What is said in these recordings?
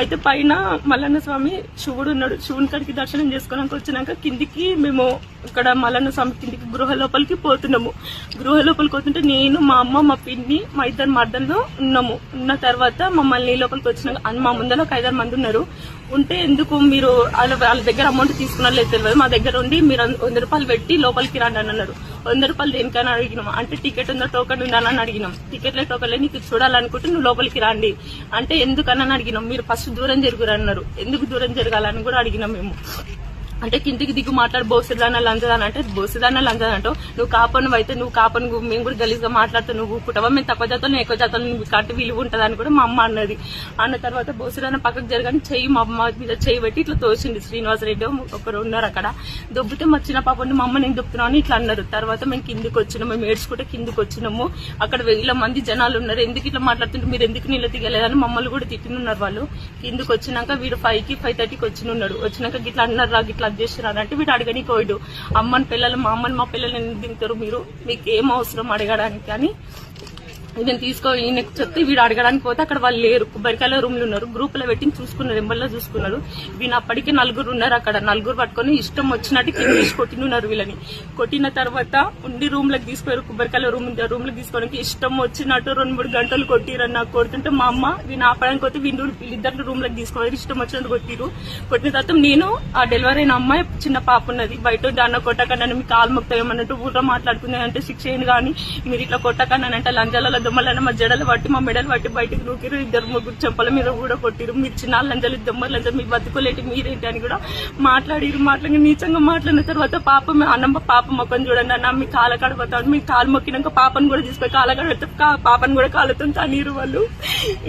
అయితే పైన మల్లన్న స్వామి శివుడు ఉన్నాడు. శివుని కాడికి దర్శనం చేసుకోవడానికి వచ్చినాక కిందికి మేము ఇక్కడ మల్లన్న స్వామి కిందికి గృహ లోపలికి పోతున్నాము. గృహ లోపలికి పోతుంటే నేను, మా అమ్మ, మా పిన్ని, మా ఇద్దరు మర్దల్లో ఉన్నాము. ఉన్న తర్వాత మమ్మల్ని లోపలికి వచ్చినాక మా ముందర ఒక 5-6 మంది ఉన్నారు. ఉంటే ఎందుకు మీరు వాళ్ళ దగ్గర అమౌంట్ తీసుకున్నారు లేదు తెలియదు, మా దగ్గర ఉండి మీరు 100 రూపాయలు పెట్టి లోపలికి రండి అని అన్నారు. 100 రూపాయలు దేనికైనా అడిగినాం. అంటే టికెట్ ఉందా, టోకెన్ ఉందా అని అడిగినాం. టికెట్లే టోకెన్లే, నీకు చూడాలనుకుంటే నువ్వు లోపలికి రండి అంటే ఎందుకని అడిగినాం. మీరు ఫస్ట్ దూరం జరుగురన్నారు. ఎందుకు దూరం జరగాలని కూడా అడిగినాం మేము. అంటే కిందికి దిగు మాట్లాడు, బోసిదానా లంచదాని అంటే బోసిదానా లంచదాని అంటావు, నువ్వు కాపను అయితే నువ్వు కాపను, మేము కూడా గలీజ్గా మాట్లాడుతావు, నువ్వు కుటుంబం మేము తక్కువ జాతలు నేను ఎక్కువ జాతలు నువ్వు కట్టి విలువ ఉంటుందని కూడా మా అమ్మ అన్నది. అన్న తర్వాత బోసిదానా పక్కకు జరగని చెయ్యి మా అమ్మ మీద చెయ్యి పెట్టి ఇట్లా తోసింది. శ్రీనివాసరెడ్డి ఒకరు ఉన్నారు అక్కడ. దొబ్బితే మా చిన్న పాప మా అమ్మ నేను దొబ్బుతున్నావు అని ఇట్లా అన్నారు. తర్వాత మేము కిందికి వచ్చినాము. మేము ఏడ్చుకుంటే కిందికి వచ్చినాము. అక్కడ 1000 మంది జనాలు ఉన్నారు. ఎందుకు ఇట్లా మాట్లాడుతుంటే మీరు ఎందుకు నీళ్ళు దిగలేదని మమ్మల్ని కూడా తిట్టినున్నారు వాళ్ళు. కిందికి వచ్చినాక వీడు 5కి 5:30కి వచ్చినున్నాడు. వచ్చినాక గిట్లా అన్నారు, గిట్లా చేసినారు అంటే వీడు అడగని కోయిడు. అమ్మని పిల్లలు, మా అమ్మని మా పిల్లలు ఎందుకు దిగుతారు మీరు, మీకు ఏం అవసరం అడగడానికి అని నేను ఈయనకు చెప్తే వీడు అడగడానికి పోతే అక్కడ వాళ్ళు లేరు. కొబ్బరికాయల రూమ్లు ఉన్నారు. గ్రూప్ లో పెట్టి చూసుకున్నారు, ఎంబల్లో చూసుకున్నారు. వీళ్ళు అప్పటికే 4 ఉన్నారు అక్కడ. 4 పట్టుకొని ఇష్టం వచ్చినట్టు కింద తీసి కొట్టినున్నారు వీళ్ళని. కొట్టిన తర్వాత ఉండి రూమ్ లకు తీసుకుపోయారు. కొబ్బరికాయల రూమ్ లోకి తీసుకోవడానికి ఇష్టం వచ్చినట్టు 2-3 గంటలు కొట్టిరని నాకు కొడుతుంటే మా అమ్మ వీళ్ళు ఆపడానికి పోతే వీళ్ళిద్దరు రూమ్ లకు తీసుకోవాలి, ఇష్టం వచ్చినట్టు కొట్టిరు. కొట్టిన తర్వాత నేను ఆ డెలివరీ అయిన అమ్మాయి చిన్న పాప ఉన్నది బయట దాన్న కొట్టకన్నా మీ కాలు మొక్తామన్నట్టు ఊర్లో మాట్లాడుకునే అంటే శిక్ష ఏంటి కానీ మీరు ఇట్లా కొట్టకన్నా అంటే లంజాల దొమ్మలన్న మా జడలు పట్టి మా మెడలు పట్టి బయటకు నూకిరు. 2-3 చెంపల మీద కూడా కొట్టిరు. మీరు చిన్న లంజలు దొమ్మలు లంజలు మీ బతుకోలేటి మీరేంటి అని కూడా మాట్లాడిరు. మాట్లాడి నీచంగా మాట్లాడిన తర్వాత పాప అన్నమ్మ పాప మొక్కని చూడండి అన్న మీ కాల కడపోతాడు, మీ కాలు మొక్కినాక పాపను కూడా తీసుకొని కాల కడితే పాపను కూడా కాలుతో తనీరు వాళ్ళు.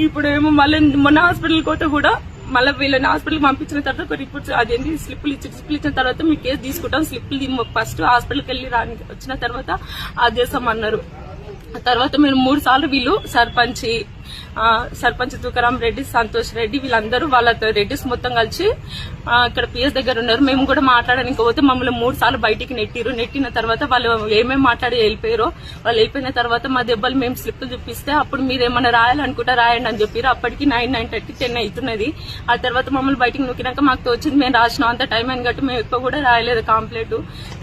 ఇప్పుడు ఏమో మళ్ళీ మొన్న హాస్పిటల్కి పోతే కూడా మళ్ళీ వీళ్ళని హాస్పిటల్కి పంపించిన తర్వాత ఒక రిపోర్ట్స్ అదేంటి స్లిప్లు ఇచ్చిన తర్వాత మీ కేసు తీసుకుంటాం, స్లిప్లు ఫస్ట్ హాస్పిటల్కి వెళ్ళి వచ్చిన తర్వాత ఆదేశం అన్నారు. తర్వాత మేము 3 సార్లు వీళ్ళు సర్పంచ్ తుకారాం రెడ్డి, సంతోష్ రెడ్డి వీళ్ళందరూ వాళ్ళ రెడ్డిస్ మొత్తం కలిసి ఇక్కడ పిఎస్ దగ్గర ఉన్నారు. మేము కూడా మాట్లాడడానికి పోతే మమ్మల్ని 3 సార్లు బయటికి నెట్టిరు. నెట్టిన తర్వాత వాళ్ళు ఏమేమి మాట్లాడి వెళ్ళిపోయారో వాళ్ళు వెళ్ళిపోయిన తర్వాత మా దెబ్బలు మేము స్లిప్లు చూపిస్తే అప్పుడు మీరు ఏమన్నా రాయాలనుకుంటా రాయండి అని చెప్పారు. అప్పటికి 9:30 10 అవుతున్నది. ఆ తర్వాత మమ్మల్ని బయటికి నొక్కినాక మాకు తోచింది మేము రాసినాం. అంత టైం అని గట్టి మేము ఎక్కువ కూడా రాయలేదు కంప్లీట్.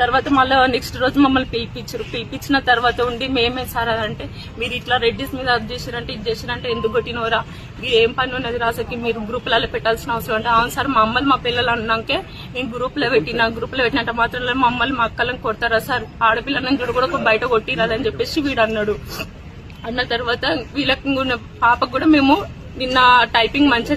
తర్వాత మళ్ళీ నెక్స్ట్ రోజు మమ్మల్ని పిలిపించిన తర్వాత ఉండి మేమే సార్ అంటే మీరు ఇట్లా రెడ్డిస్ మీద అది చేసిరంటే ఇది చేసిరంటే ఎందుకు కొట్టినవరా, ఏం పని ఉన్నది రాసకి మీరు గ్రూప్లలో పెట్టాల్సిన అవసరం అంటే అవును సార్ మా అమ్మలు మా పిల్లలు అన్నాకే నేను గ్రూప్లో పెట్టినట్టు మాత్రం మమ్మల్ని మా అక్కలను కొడతారా సార్, ఆడపిల్లని కూడా బయట కొట్టిరాదని చెప్పేసి వీడు అన్నాడు. అన్న తర్వాత వీళ్ళకి పాపకు కూడా మేము నిన్న టైపింగ్ మంచిగా